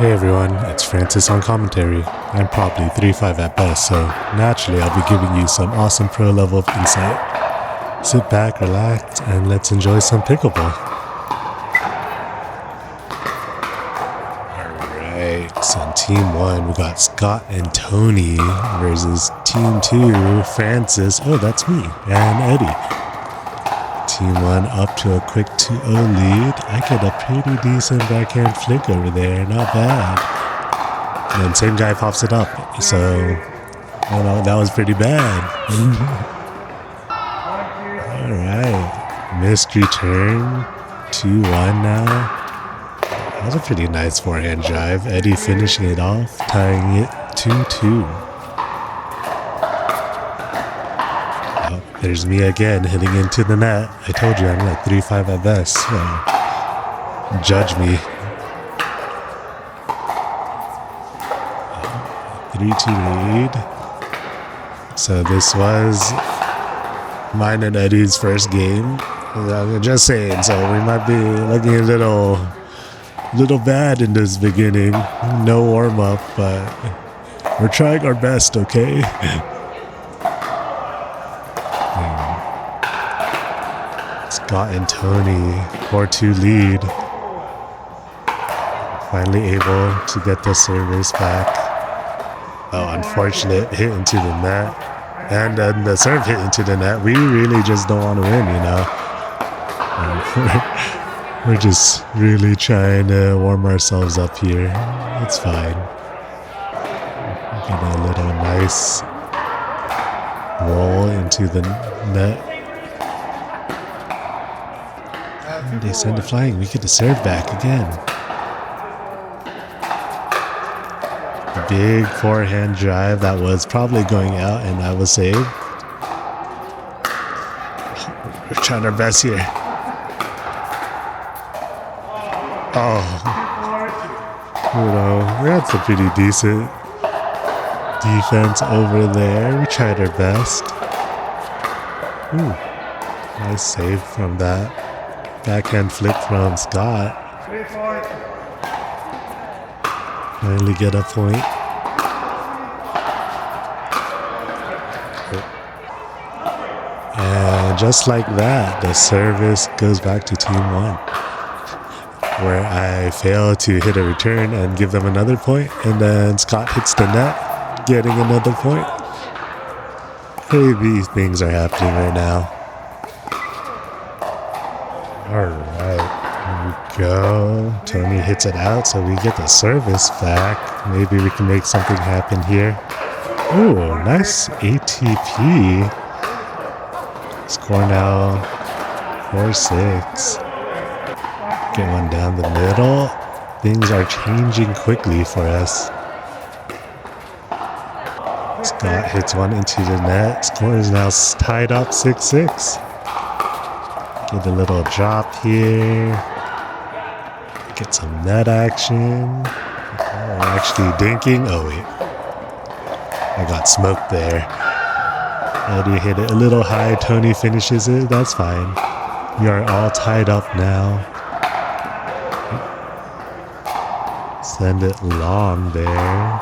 Hey everyone, it's Francis on commentary. I'm probably 3-5 at best, so naturally I'll be giving you some awesome pro level of insight. Sit back, relax, and let's enjoy some pickleball. Alright, so in Team 1 we got Scott and Tony versus Team 2, Francis, oh that's me, and Eddie. Team 1 up to a quick 2-0 lead. I get a pretty decent backhand flick over there, not bad. And then same guy pops it up, so that was pretty bad. Alright, mystery turn, 2-1 now. That was a pretty nice forehand drive. Eddie finishing it off, tying it 2-2. There's me again hitting into the net. I told you I'm like 3-5 at best, so judge me. 3-2 lead. So this was mine and Eddie's first game. I'm just saying, so we might be looking a little bad in this beginning. No warm up, but we're trying our best, okay? Scott and Tony, 4-2 lead. Finally able to get the service back. Oh, unfortunate hit into the net. And then the serve hit into the net. We really just don't want to win, you know. We're just really trying to warm ourselves up here. It's fine. Get a little nice roll into the net. They send it flying. We get the serve back again. A big forehand drive that was probably going out, and I was saved. We're trying our best here. Oh, that's a pretty decent defense over there. We tried our best. Ooh, nice save from that. Backhand flip from Scott. Finally get a point. And just like that, the service goes back to Team 1. Where I fail to hit a return and give them another point. And then Scott hits the net, getting another point. Crazy things are happening right now. Alright, here we go. Tony hits it out, so we get the service back. Maybe we can make something happen here. Ooh, nice ATP. Score now 4-6. Get one down the middle. Things are changing quickly for us. Scott hits one into the net. Score is now tied up 6-6. Get a little drop here. Get some net action. Oh, actually dinking. Oh wait, I got smoked there. Eddie hit it a little high. Tony finishes it. That's fine. We are all tied up now. Send it long there.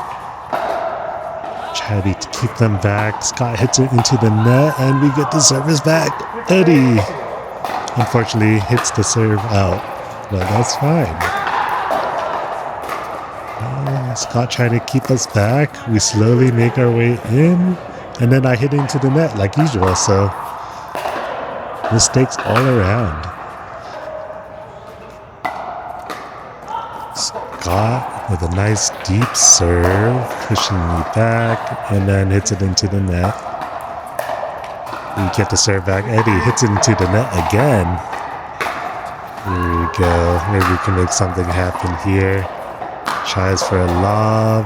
Try to keep them back. Scott hits it into the net, and we get the service back. Eddie unfortunately hits the serve out, but that's fine. Scott trying to keep us back. We slowly make our way in, and then I hit into the net like usual, so mistakes all around. Scott with a nice deep serve, pushing me back, and then hits it into the net. We get the serve back. Eddie hits it into the net again. Here we go. Maybe we can make something happen here. Tries for a lob.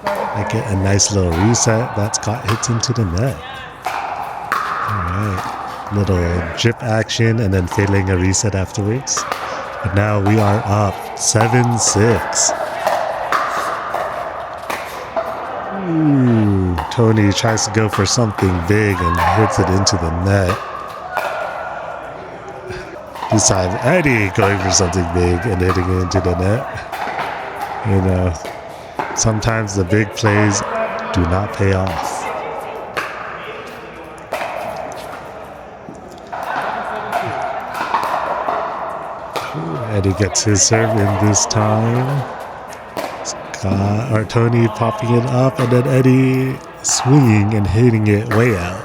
I get a nice little reset. That Scott hits into the net. Alright. Little drip action and then failing a reset afterwards. But now we are up 7-6. Ooh, Tony tries to go for something big and hits it into the net. This time, Eddie going for something big and hitting it into the net. You know, sometimes the big plays do not pay off. Eddie gets his serve in this time. Tony popping it up, and then Eddie swinging and hitting it way out.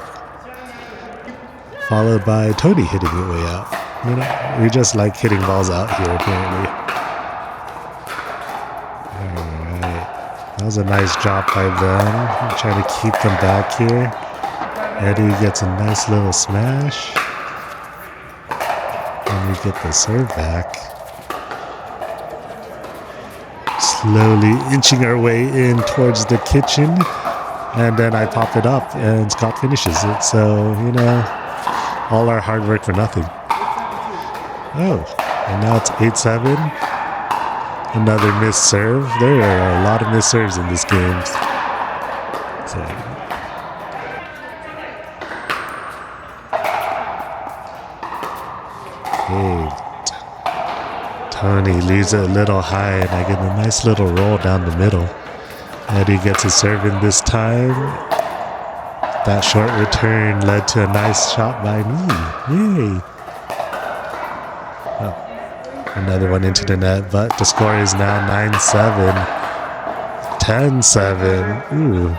Followed by Tony hitting it way out. You know, we just like hitting balls out here, apparently. Alright. That was a nice job by them. I'm trying to keep them back here. Eddie gets a nice little smash. And we get the serve back. Slowly inching our way in towards the kitchen. And then I pop it up and Scott finishes it. So, you know, all our hard work for nothing. Oh, and now it's 8-7. Another missed serve. There are a lot of missed serves in this game. So, okay. Tony leaves it a little high, and I get a nice little roll down the middle. Eddie gets a serve in this time. That short return led to a nice shot by me. Yay! Oh, another one into the net, but the score is now 9-7. 10-7. Ooh.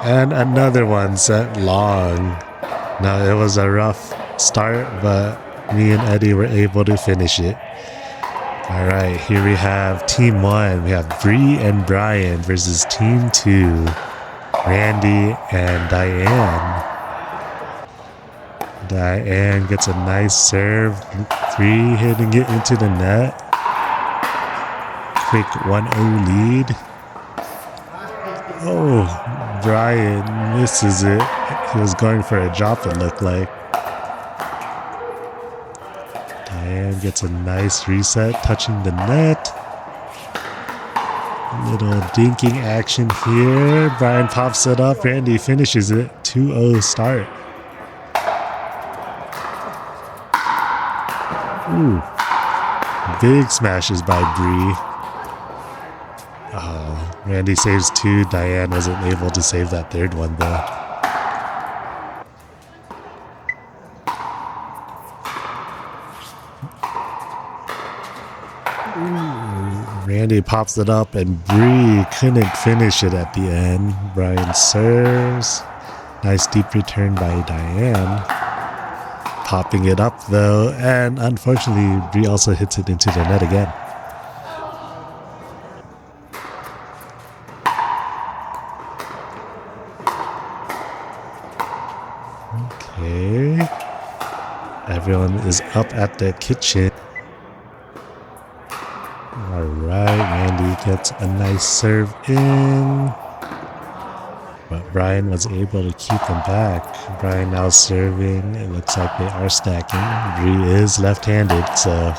And another one set long. Now, it was a rough start, but me and Eddie were able to finish it. All right, here we have Team 1. We have Bree and Brian versus Team 2, Randy and Diane. Diane gets a nice serve. 3 hitting it into the net. Quick 1-0 lead. Oh, Brian misses it. He was going for a drop, it looked like. Diane gets a nice reset, touching the net. Little dinking action here. Brian pops it up. Randy finishes it. 2-0 start. Ooh. Big smashes by Bree. Randy saves 2. Diane wasn't able to save that third one, though. Randy pops it up, and Bree couldn't finish it at the end. Brian serves. Nice deep return by Diane. Popping it up, though, and unfortunately, Bree also hits it into the net again. Okay. Everyone is up at the kitchen. Alright, Randy gets a nice serve in. But Brian was able to keep them back. Brian now serving. It looks like they are stacking. Bree is left-handed, so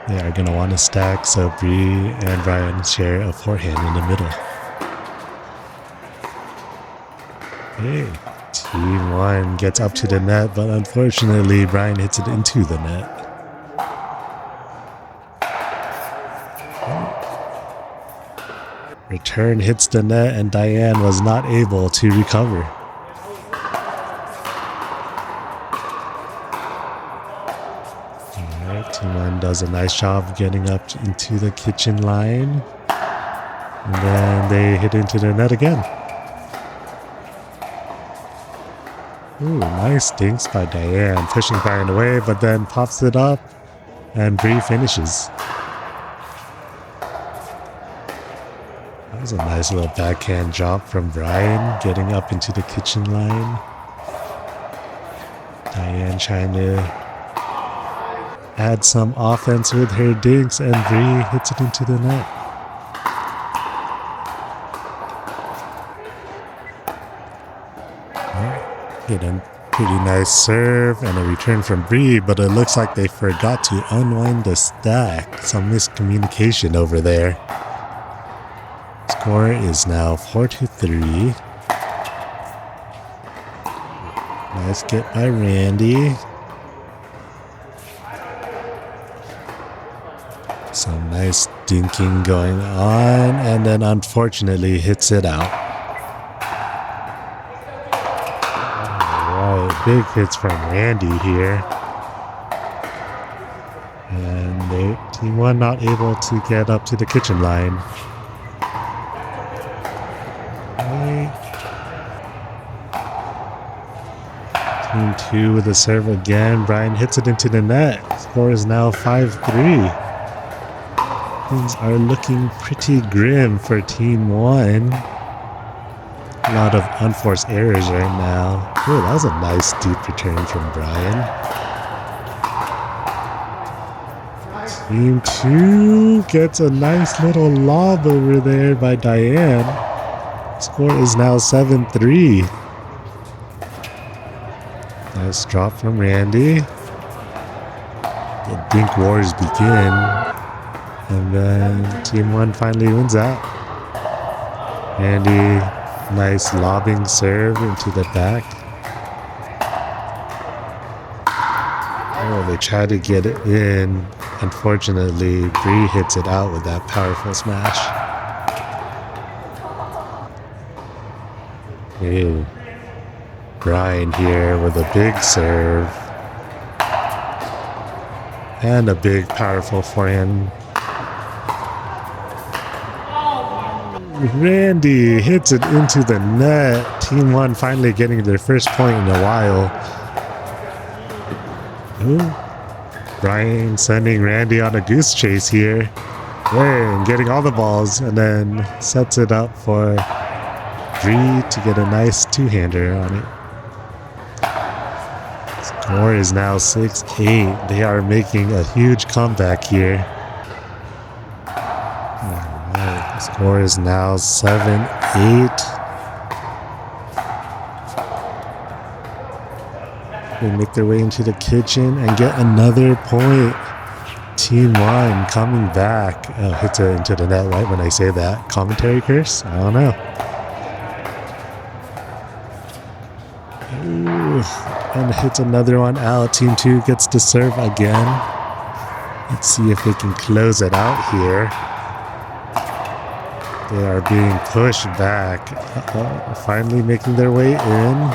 they are going to want to stack. So Bree and Brian share a forehand in the middle. Hey, Team 1 gets up to the net, but unfortunately Brian hits it into the net. Return hits the net, and Diane was not able to recover. Alright, Team 1 does a nice job getting up into the kitchen line. And then they hit into the net again. Ooh, nice dinks by Diane, pushing Brian away, but then pops it up, and Bree finishes. That was a nice little backhand drop from Brian, getting up into the kitchen line. Diane trying to add some offense with her dinks, and Bree hits it into the net. Get a pretty nice serve and a return from Bree, but it looks like they forgot to unwind the stack. Some miscommunication over there. Score is now 4-3. Nice get by Randy. Some nice dinking going on, and then unfortunately hits it out. Alright, big hits from Randy here. And Team 1 not able to get up to the kitchen line. Team 2 with the serve again. Brian hits it into the net. Score is now 5-3. Things are looking pretty grim for Team 1. A lot of unforced errors right now. Ooh, that was a nice deep return from Brian. Team 2 gets a nice little lob over there by Diane. Score is now 7-3. Nice drop from Randy. The dink wars begin. And then Team 1 finally wins out. Randy, nice lobbing serve into the back. Oh, they try to get it in. Unfortunately, Bree hits it out with that powerful smash. Ew. Brian here with a big serve. And a big, powerful forehand. Randy hits it into the net. Team 1 finally getting their first point in a while. Ooh. Brian sending Randy on a goose chase here. And getting all the balls, and then sets it up for Bree to get a nice two-hander on it. Score is now 6-8. They are making a huge comeback here. Alright, score is now 7-8. They make their way into the kitchen and get another point. Team 1 coming back. Oh, hits it into the net right when I say that. Commentary curse? I don't know. Ooh, and hits another one out. Team 2 gets to serve again. Let's see if they can close it out here. They are being pushed back. Finally making their way in.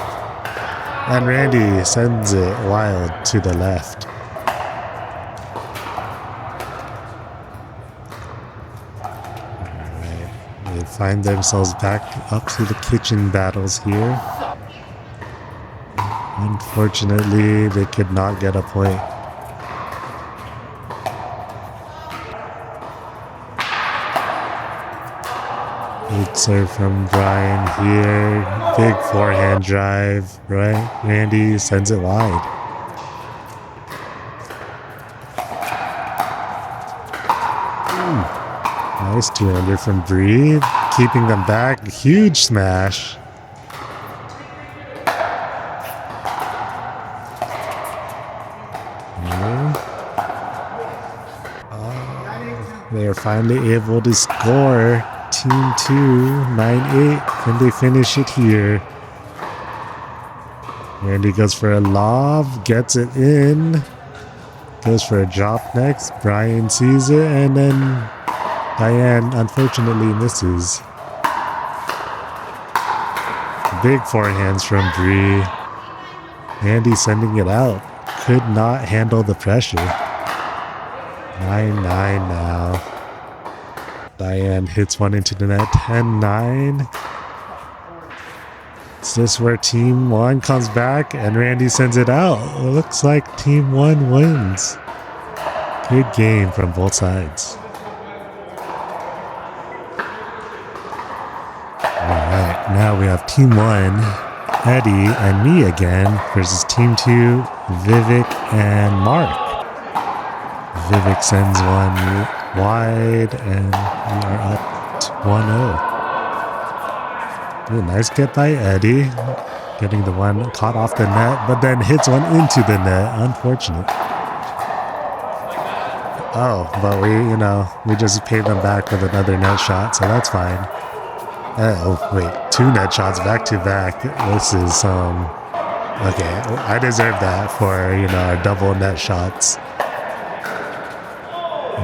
And Randy sends it wild to the left. Alright, they find themselves back up to the kitchen battles here. Unfortunately, they could not get a point. Big serve from Brian here. Big forehand drive, right? Randy sends it wide. Ooh. Nice two-hander from Bree. Keeping them back. Huge smash. They are finally able to score. Team 2, 9-8. Can they finish it here? Randy goes for a lob, gets it in. Goes for a drop next. Brian sees it, and then Diane unfortunately misses. Big forehands from Bree. Randy sending it out. Could not handle the pressure. 9-9 now. Diane hits one into the net. 10-9. Is this where Team 1 comes back and Randy sends it out? It looks like Team 1 wins. Good game from both sides. Alright, now we have Team 1, Eddie and me again, versus Team 2, Vivek and Mark. Vivek sends one wide, and we are up 1-0. Ooh, nice get by Eddie. Getting the one caught off the net, but then hits one into the net. Unfortunate. Oh, but we just paid them back with another net shot, so that's fine. Oh, wait. 2 net shots back to back. This is, okay. I deserve that for, our double net shots.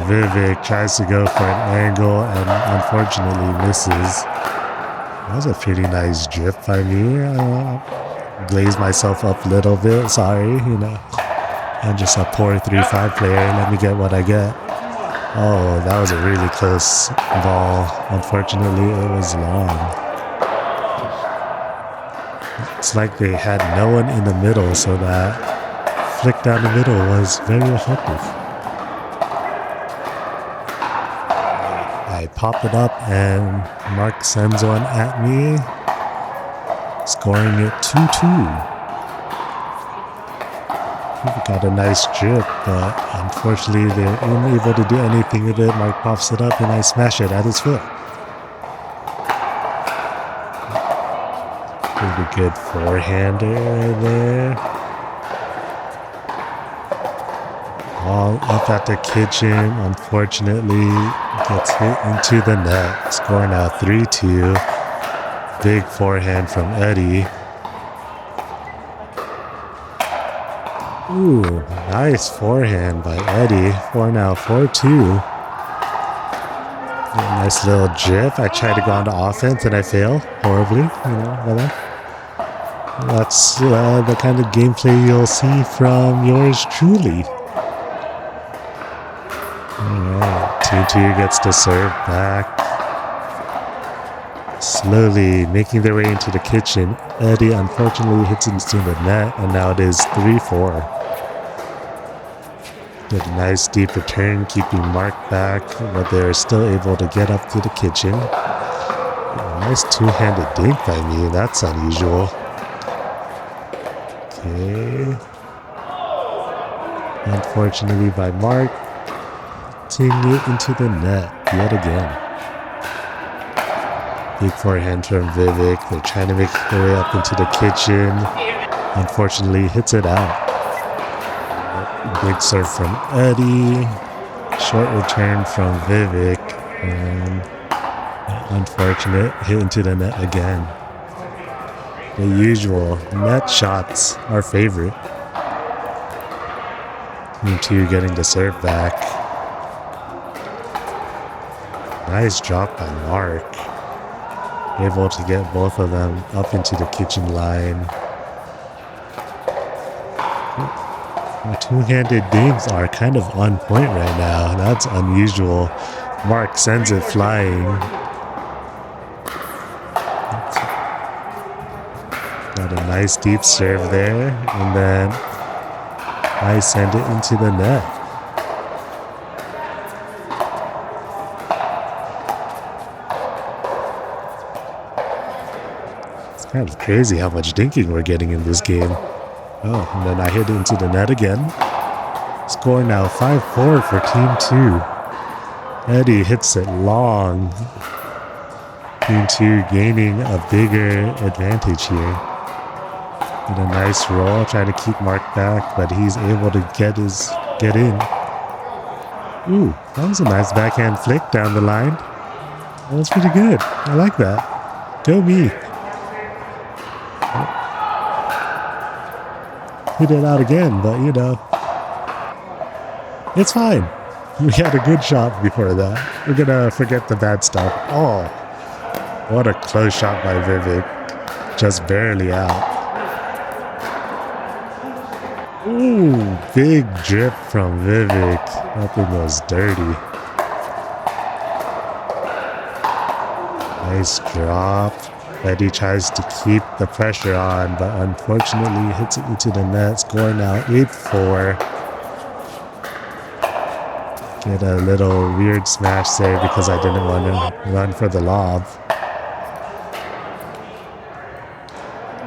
Vivek tries to go for an angle and unfortunately misses. That was a pretty nice drip by me. Glazed myself up a little bit. Sorry, I'm just a poor 3-5 player. Let me get what I get. Oh, that was a really close ball. Unfortunately, it was long. It's like they had no one in the middle, so that flick down the middle was very effective. I pop it up and Mark sends one at me, scoring it 2-2. We got a nice drip, but unfortunately they're unable to do anything with it. Mark pops it up and I smash it at his foot. Pretty good forehander right there. All up at the kitchen, unfortunately gets hit into the net. Score now 3-2. Big forehand from Eddie. Ooh, nice forehand by Eddie. Now 4-2. Nice little drip. I tried to go on to offense and I fail horribly. That's the kind of gameplay you'll see from yours truly. Alright, 2-2 gets to serve back. Slowly making their way into the kitchen. Eddie unfortunately hits into the net, and now it is 3-4. Did a nice deep return, keeping Mark back, but they're still able to get up to the kitchen. Nice two-handed dink by me. That's unusual. Okay. Unfortunately by Mark, hitting it into the net yet again. Big forehand from Vivek. They're trying to make their way up into the kitchen. Unfortunately, hits it out. Big serve from Eddie. Short return from Vivek. And unfortunate hit into the net again. The usual net shots, our favorite. Team 2 getting the serve back. Nice drop by Mark. Able to get both of them up into the kitchen line. The two-handed dinks are kind of on point right now. That's unusual. Mark sends it flying. Got a nice deep serve there. And then I send it into the net. Kind of crazy how much dinking we're getting in this game. Oh, and then I hit it into the net again. Score now 5-4 for Team 2. Eddie hits it long. Team 2 gaining a bigger advantage here. With a nice roll, trying to keep Mark back, but he's able to get in. Ooh, that was a nice backhand flick down the line. That was pretty good. I like that. Go me. Hit it out again, but it's fine. We had a good shot before that. We're gonna forget the bad stuff. Oh, what a close shot by Vivek. Just barely out. Ooh, big drip from Vivek. That thing was dirty. Nice drop. Eddie tries to keep the pressure on, but unfortunately hits it into the net. Score now 8-4. Get a little weird smash there because I didn't want to run for the lob.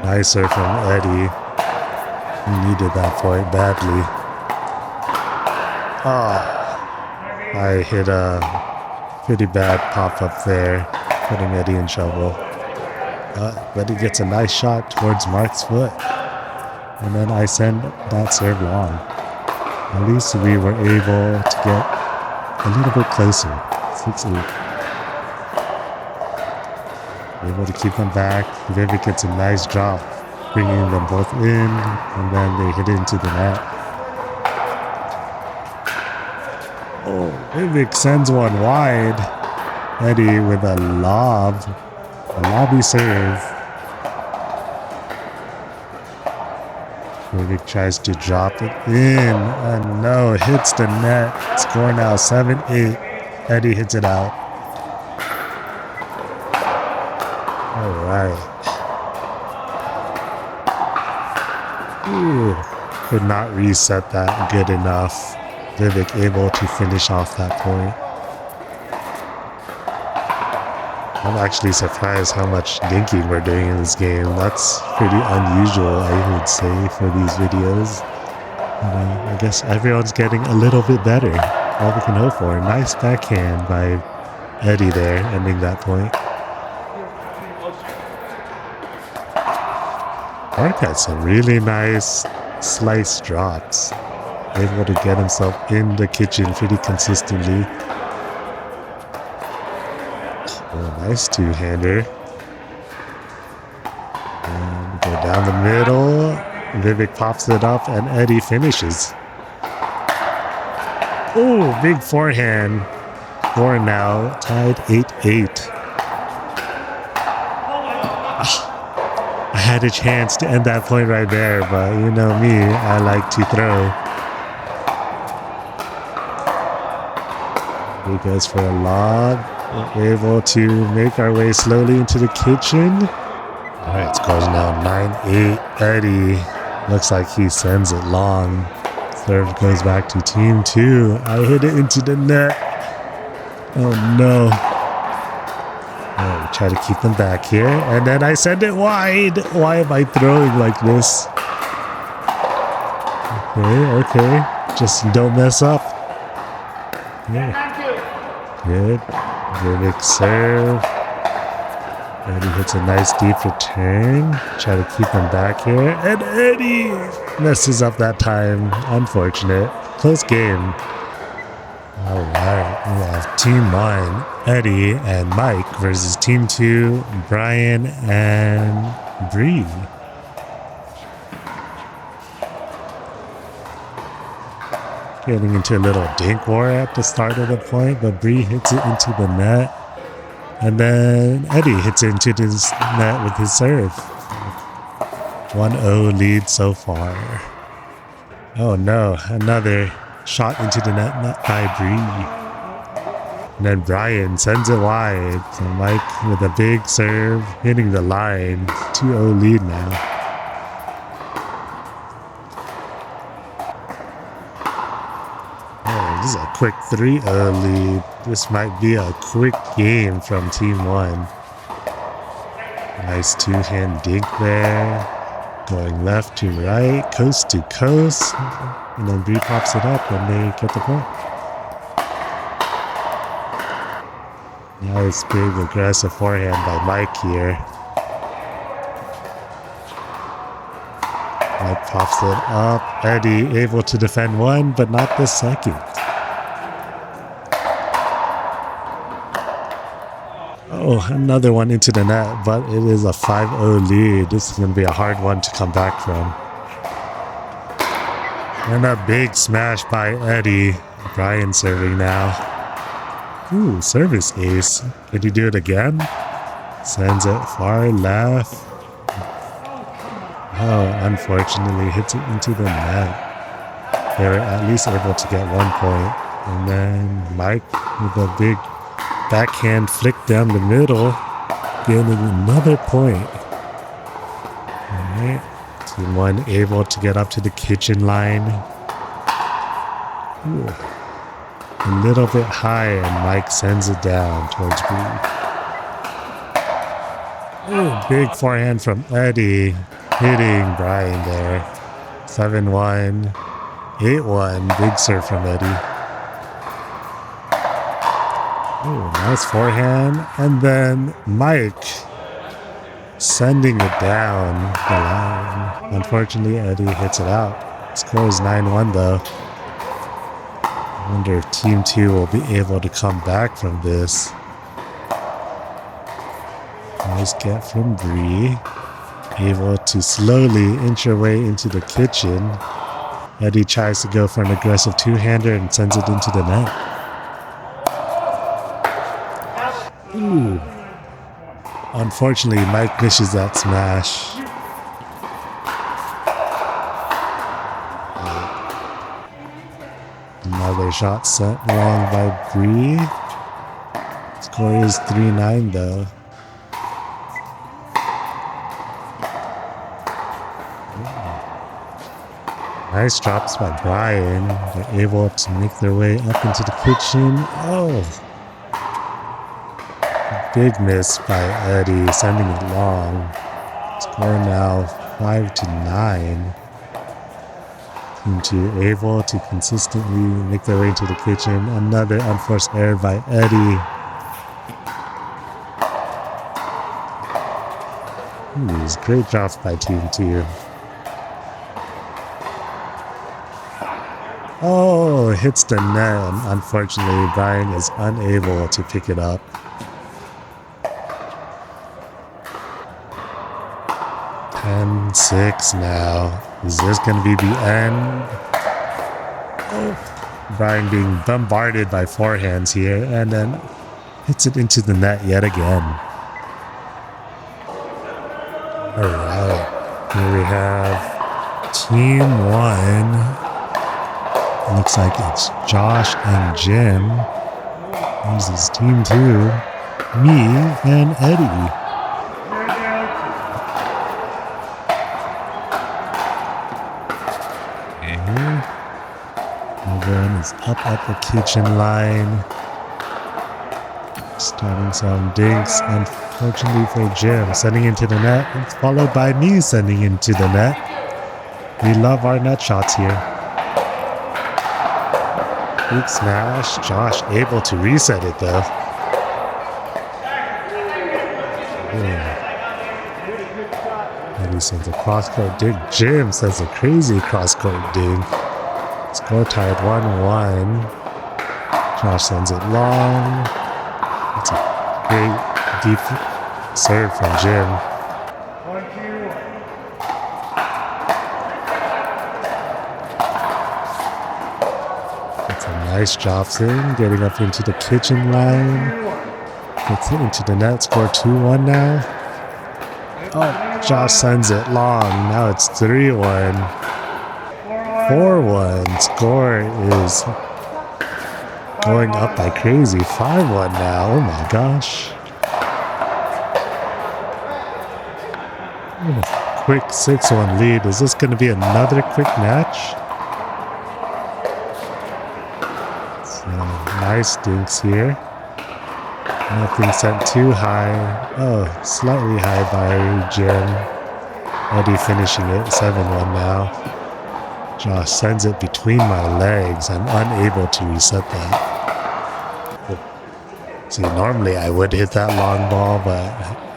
Nicer from Eddie. He needed that point badly. Oh, I hit a pretty bad pop-up there, putting Eddie in trouble. But he gets a nice shot towards Mark's foot. And then I send that serve long. At least we were able to get a little bit closer. 6-8. Able to keep them back. Vivek gets a nice drop, bringing them both in, and then they hit it into the net. Oh, Vivek sends one wide. Eddie with a lobby serve. Vivek tries to drop it in, and no, hits the net. Score now 7-8. Eddie hits it out. All right. Ooh, could not reset that good enough. Vivek able to finish off that point. I'm actually surprised how much dinking we're doing in this game. That's pretty unusual, I would say, for these videos. I guess everyone's getting a little bit better. All we can hope for. Nice backhand by Eddie there, ending that point. Mark had some really nice slice drops. Able to get himself in the kitchen pretty consistently. Oh, nice two-hander. And go down the middle. Vivek pops it up and Eddie finishes. Oh, big forehand. Score now tied 8-8. I had a chance to end that point right there, but you know me, I like to throw. He goes for a lob. We're able to make our way slowly into the kitchen. All right, scores now 9-8. Eddie looks like he sends it long. Serve goes back to team 2. I hit it into the net. Oh no. Oh, we try to keep them back here. And then I send it wide. Why am I throwing like this? Okay. Just don't mess up. Yeah. Good. Vivek serve. Eddie hits a nice deep return. Try to keep him back here. And Eddie messes up that time. Unfortunate. Close game. Alright. We have Team 1, Eddie and Mike, versus Team 2, Brian and Bree. Getting into a little dink war at the start of the point, but Bree hits it into the net. And then Eddie hits it into this net with his serve. 1-0 lead so far. Oh no, another shot into the net by Bree. And then Brian sends it wide. So Mike with a big serve, hitting the line. 2-0 lead now. This is a quick 3-0 lead. This might be a quick game from Team 1. Nice two-hand dink there. Going left to right, coast to coast. And then Bree pops it up when they get the point. Nice big aggressive forehand by Mike here. Mike pops it up. Eddie able to defend one, but not the second. Oh, another one into the net, but it is a 5-0 lead. This is going to be a hard one to come back from. And a big smash by Eddie. Brian serving now. Ooh, service ace. Can he do it again? Sends it far left. Oh, unfortunately hits it into the net. They were at least able to get 1 point. And then Mike with a big backhand flick down the middle, getting another point. Alright. Team 1 able to get up to the kitchen line. Ooh. A little bit high, and Mike sends it down towards Bree. Oh, big forehand from Eddie, hitting Brian there. 7-1, 8-1, big serve from Eddie. Oh, nice forehand, and then Mike sending it down the line. Unfortunately, Eddie hits it out. Score is 9-1 though. I wonder if Team 2 will be able to come back from this. Nice get from Bree. Able to slowly inch her way into the kitchen. Eddie tries to go for an aggressive two-hander and sends it into the net. Ooh. Unfortunately, Mike misses that smash. Another shot sent wrong by Bree. Score is 3-9 though. Nice drops by Brian. They're able to make their way up into the kitchen. Oh! Big miss by Eddie, sending it long. Score now 5-9. Team 2 able to consistently make their way into the kitchen. Another unforced error by Eddie. These great drops by Team 2. Oh, hits the net, and unfortunately Brian is unable to pick it up. 10-6 now. Is this going to be the end? Oh. Brian being bombarded by forehands here, and then hits it into the net yet again. Alright, here we have Team 1. Looks like it's Josh and Jim. This is Team 2, me and Eddie. Everyone is up at the kitchen line. Starting some dinks, unfortunately for Jim, sending into the net, followed by me sending into the net. We love our net shots here. Big smash. Josh able to reset it though. Eddie sends a cross-court dig. Jim sends a crazy cross-court dig. Score tied 1-1. Josh sends it long. It's a great deep serve from Jim. It's a nice drops in, getting up into the kitchen line. Gets it into the net. Score 2-1 now. Oh, Josh sends it long. Now it's 3-1. 4-1. Score is going up by crazy. 5-1 now. Oh my gosh. Quick 6-1 lead. Is this going to be another quick match? So, nice dinks here. Nothing sent too high. Oh, slightly high by Jim. Eddie finishing it. 7-1 now. Josh sends it between my legs. I'm unable to reset that. See, normally I would hit that long ball, but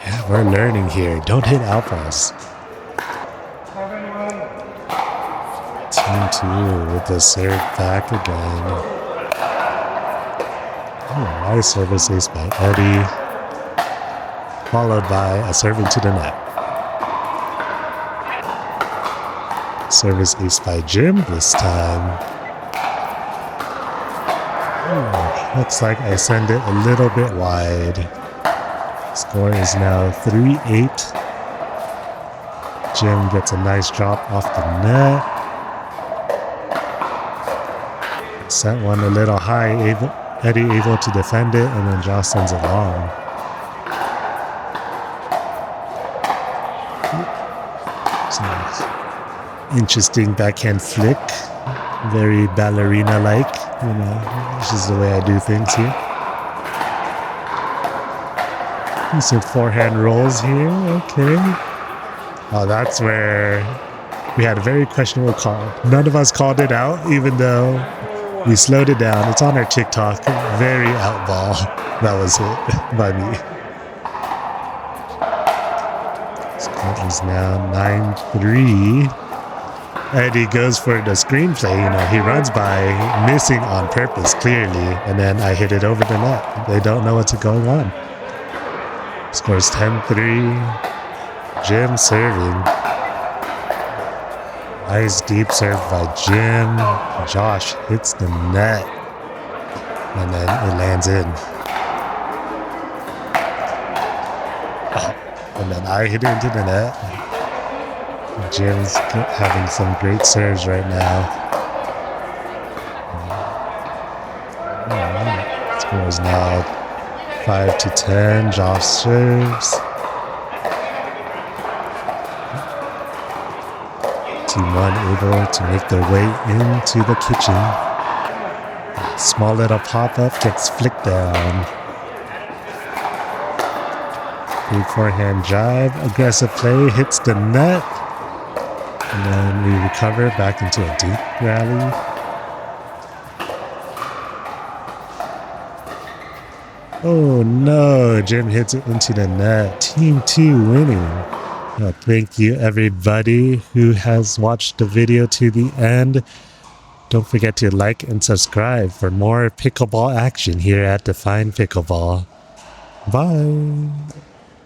yeah, we're learning here. Don't hit out balls. Team 2 with the serve back again. Oh, nice service ace by Eddie. Followed by a serve into the net. Service ace by Jim this time. Looks like I send it a little bit wide. Score is now 3-8. Jim gets a nice drop off the net. Sent one a little high. Eddie able to defend it, and then Josh sends it long. So, interesting backhand flick. Very ballerina-like. You know, this is the way I do things here. Some forehand rolls here. Okay. Oh, that's where we had a very questionable call. None of us called it out, even though we slowed it down. It's on our TikTok. Very out ball. That was it by me. Score is now 9-3. Eddie goes for the screenplay. You know, he runs by, missing on purpose, clearly, and then I hit it over the net. They don't know what's going on. Scores 10-3. Jim serving. Nice deep serve by Jim. Josh hits the net. And then it lands in. And then I hit it into the net. Jim's having some great serves right now. Score is now 5-10. Josh serves. Team 1 able to make their way into the kitchen. Small little pop-up gets flicked down. Big forehand drive. Aggressive play hits the net. And then we recover back into a deep rally. Oh no, Jim hits it into the net. Team 2 winning. Thank you everybody who has watched the video to the end. Don't forget to like and subscribe for more pickleball action here at Define Pickleball. Bye.